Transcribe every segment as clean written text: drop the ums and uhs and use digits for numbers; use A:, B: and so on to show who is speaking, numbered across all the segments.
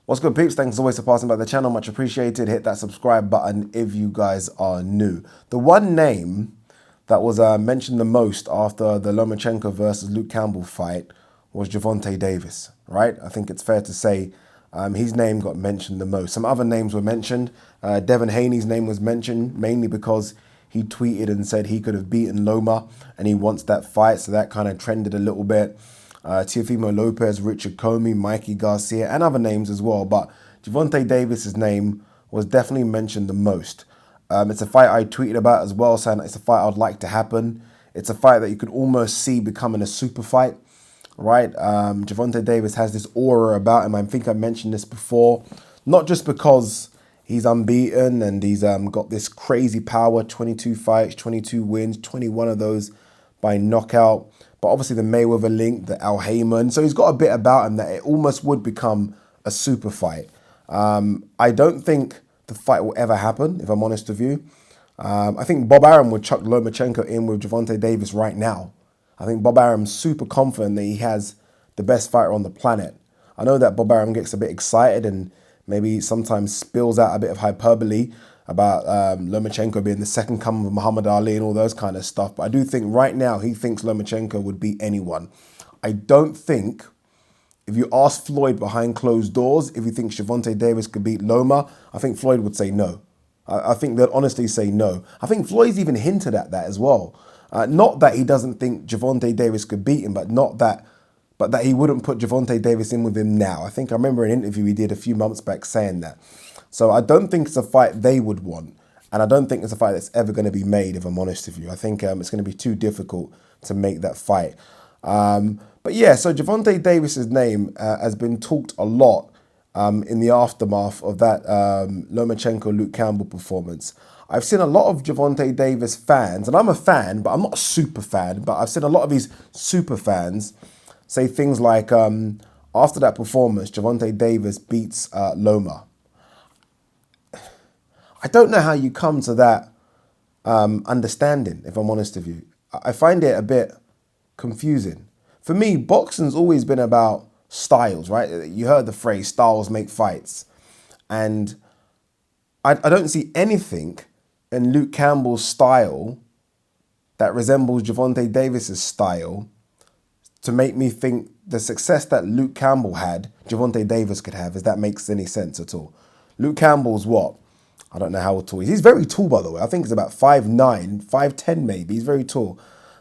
A: What's good, peeps? Thanks as always for passing by the channel. Much appreciated. Hit that subscribe button if you guys are new. The one name that was mentioned the most after the Lomachenko versus Luke Campbell fight was Gervonta Davis, right? I think it's fair to say his name got mentioned the most. Some other names were mentioned. Devin Haney's name was mentioned mainly because he tweeted and said he could have beaten Loma and he wants that fight, so that kind of trended a little bit. Teofimo Lopez, Richard Comey, Mikey Garcia, and other names as well. But Gervonta Davis's name was definitely mentioned the most. It's a fight I tweeted about as well, saying it's a fight I'd like to happen. It's a fight that you could almost see becoming a super fight, right? Gervonta Davis has this aura about him. I think I mentioned this before, not just because he's unbeaten and he's got this crazy power, 22 fights, 22 wins, 21 of those by knockout. But obviously the Mayweather link, the Al Heyman. So he's got a bit about him that it almost would become a super fight. I don't think the fight will ever happen, if I'm honest with you. I think Bob Arum would chuck Lomachenko in with Gervonta Davis right now. I think Bob Arum's super confident that he has the best fighter on the planet. I know that Bob Arum gets a bit excited and maybe sometimes spills out a bit of hyperbole about Lomachenko being the second coming of Muhammad Ali and all those kind of stuff. But I do think right now he thinks Lomachenko would beat anyone. I don't think, if you ask Floyd behind closed doors, if he thinks Gervonta Davis could beat Loma, I think Floyd would say no. I think they'd honestly say no. I think Floyd's even hinted at that as well. Not that he doesn't think Gervonta Davis could beat him, but that he wouldn't put Gervonta Davis in with him now. I think I remember an interview he did a few months back saying that. So I don't think it's a fight they would want. And I don't think it's a fight that's ever going to be made, if I'm honest with you. I think it's going to be too difficult to make that fight. But yeah, so Gervonta Davis's name has been talked a lot in the aftermath of that Lomachenko-Luke Campbell performance. I've seen a lot of Gervonta Davis fans, and I'm a fan, but I'm not a super fan, but I've seen a lot of these super fans say things like, after that performance, Gervonta Davis beats Loma. I don't know how you come to that understanding, if I'm honest with you. I find it a bit confusing. For me, boxing's always been about styles, right? You heard the phrase, styles make fights. And I don't see anything in Luke Campbell's style that resembles Gervonta Davis's style to make me think the success that Luke Campbell had, Gervonta Davis could have, if that makes any sense at all. Luke Campbell's what? I don't know how tall he is. He's very tall, by the way. I think he's about 5'9", 5'10" maybe. He's very tall.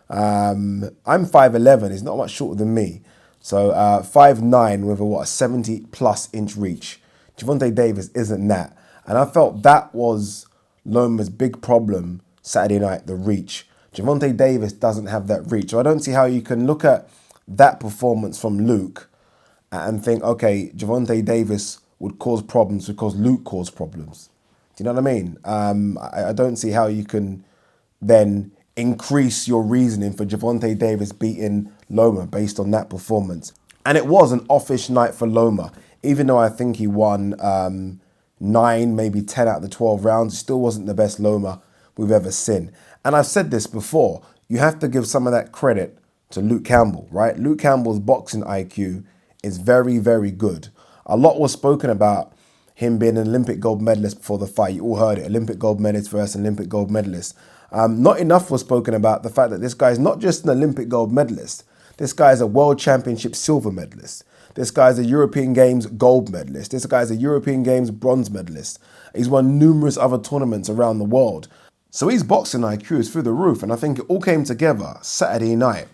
A: I'm 5'11". He's not much shorter than me. So 5'9" with a 70-plus inch reach. Gervonta Davis isn't that. And I felt that was Loma's big problem Saturday night, the reach. Gervonta Davis doesn't have that reach. So I don't see how you can look at that performance from Luke and think, okay, Gervonta Davis would cause problems because Luke caused problems. Do you know what I mean? I don't see how you can then increase your reasoning for Gervonta Davis beating Loma based on that performance. And it was an offish night for Loma. Even though I think he won 9, maybe 10 out of the 12 rounds, it still wasn't the best Loma we've ever seen. And I've said this before, you have to give some of that credit to Luke Campbell, right? Luke Campbell's boxing IQ is very, very good. A lot was spoken about him being an Olympic gold medalist before the fight. You all heard it, Olympic gold medalist versus Olympic gold medalist. Not enough was spoken about the fact that this guy is not just an Olympic gold medalist. This guy is a World Championship silver medalist. This guy is a European Games gold medalist. This guy is a European Games bronze medalist. He's won numerous other tournaments around the world. So his boxing IQ is through the roof, and I think it all came together Saturday night.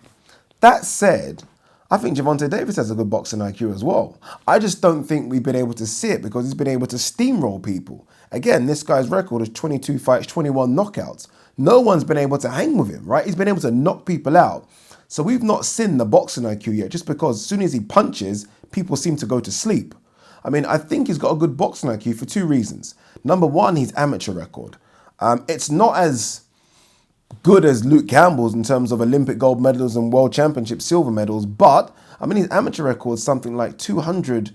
A: That said, I think Gervonta Davis has a good boxing IQ as well. I just don't think we've been able to see it because he's been able to steamroll people. Again, this guy's record is 22 fights, 21 knockouts. No one's been able to hang with him, right? He's been able to knock people out. So we've not seen the boxing IQ yet, just because as soon as he punches, people seem to go to sleep. I mean, I think he's got a good boxing IQ for 2 reasons. Number one, his amateur record. It's not as good as Luke Campbell's in terms of Olympic gold medals and World Championship silver medals, but I mean his amateur record is something like 200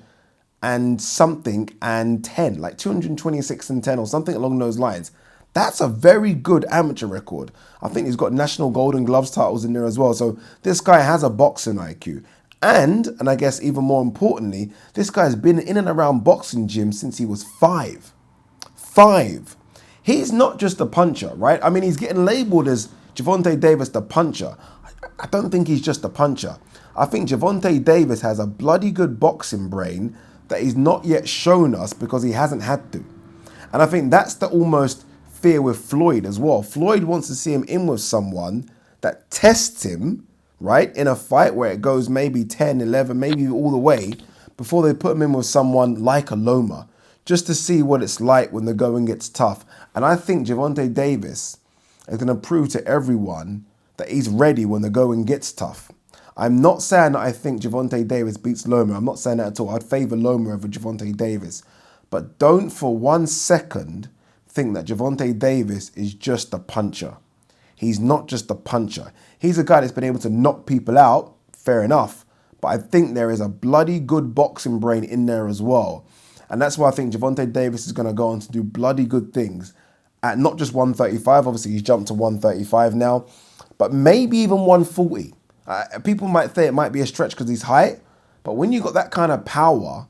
A: and something and 10, like 226 and 10 or something along those lines. That's a very good amateur record. I think he's got national Golden Gloves titles in there as well. So this guy has a boxing IQ. And I guess even more importantly, this guy's been in and around boxing gyms since he was 5. 5. He's not just a puncher, right? I mean, he's getting labeled as Gervonta Davis the puncher. I don't think he's just a puncher. I think Gervonta Davis has a bloody good boxing brain that he's not yet shown us because he hasn't had to. And I think that's the almost fear with Floyd as well. Floyd wants to see him in with someone that tests him, right, in a fight where it goes maybe 10, 11, maybe all the way before they put him in with someone like a Loma, just to see what it's like when the going gets tough. And I think Gervonta Davis is going to prove to everyone that he's ready when the going gets tough. I'm not saying that I think Gervonta Davis beats Loma. I'm not saying that at all. I'd favour Loma over Gervonta Davis. But don't for 1 second think that Gervonta Davis is just a puncher. He's not just a puncher. He's a guy that's been able to knock people out, fair enough. But I think there is a bloody good boxing brain in there as well. And that's why I think Gervonta Davis is going to go on to do bloody good things at not just 135. Obviously, he's jumped to 135 now, but maybe even 140. People might think it might be a stretch because he's height, but when you got that kind of power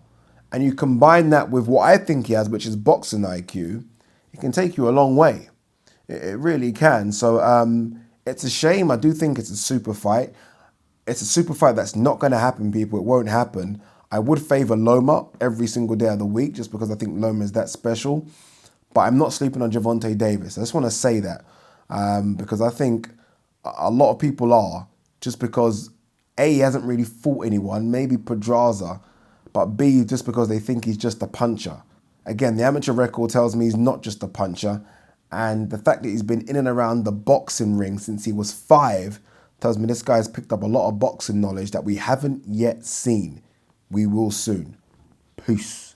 A: and you combine that with what I think he has, which is boxing IQ, it can take you a long way. It really can. So it's a shame. I do think it's a super fight. It's a super fight that's not going to happen, people. It won't happen. I would favour Loma every single day of the week just because I think Loma is that special. But I'm not sleeping on Gervonta Davis. I just want to say that because I think a lot of people are, just because A, he hasn't really fought anyone, maybe Pedraza, but B, just because they think he's just a puncher. Again, the amateur record tells me he's not just a puncher, and the fact that he's been in and around the boxing ring since he was 5 tells me this guy's picked up a lot of boxing knowledge that we haven't yet seen. We will soon. Peace.